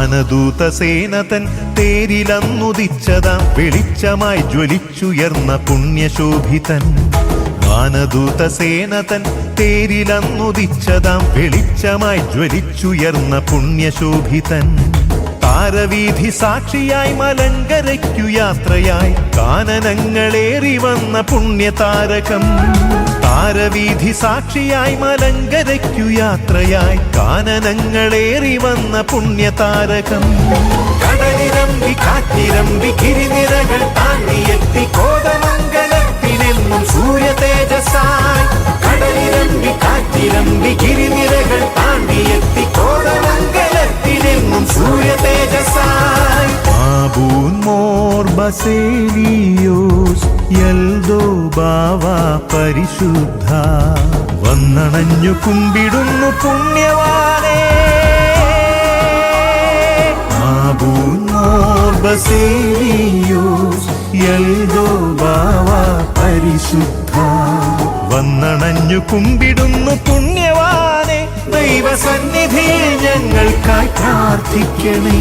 വാനദൂതസേനതൻ തേരിലന്നുദിച്ചതാം വെളിച്ചമായി ജ്വലിച്ചുയർന്ന പുണ്യശോഭിതൻ. വാനദൂതസേനതൻ തേരിലന്നുദിച്ചതാം വെളിച്ചമായി ജ്വലിച്ചുയർന്ന പുണ്യശോഭിതൻ. താരവീഥി സാക്ഷിയായി മലങ്കരയ്ക്കു യാത്രയായി കാനനങ്ങളേറി വന്ന പുണ്യതാരകം. താരവീഥി സാക്ഷിയായി മലങ്കരയ്ക്കു യാത്രയായി കാനനങ്ങളേറി വന്ന പുണ്യതാരകം. കടലിരമ്പി കാറ്റിരമ്പി ഗിരിനിരകൾ താണ്ടിയെത്തി കോതമംഗലത്തിനെന്നും സൂര്യ തേജസായി. കടലിരമ്പി കാറ്റിരമ്പി ഗിരിനിരകൾ താണ്ടിയെത്തി കോതമംഗലത്തിനെന്നും സൂര്യ തേജസായി. ആബൂൻ മോർ ബസേലിയോസ് യൽദോ ബാവ പരിശുദ്ധ വന്നണഞ്ഞു കുമ്പിടുന്നു പുണ്യവാനേ. ആബൂൻ മോർ ബസേലിയോസ് യൽദോ ബാവ പരിശുദ്ധ വന്നണഞ്ഞു കുമ്പിടുന്നു പുണ്യവാനേ. ദൈവസന്നിധിയിൽ ഞങ്ങൾക്കായി പ്രാർത്ഥിക്കണേ.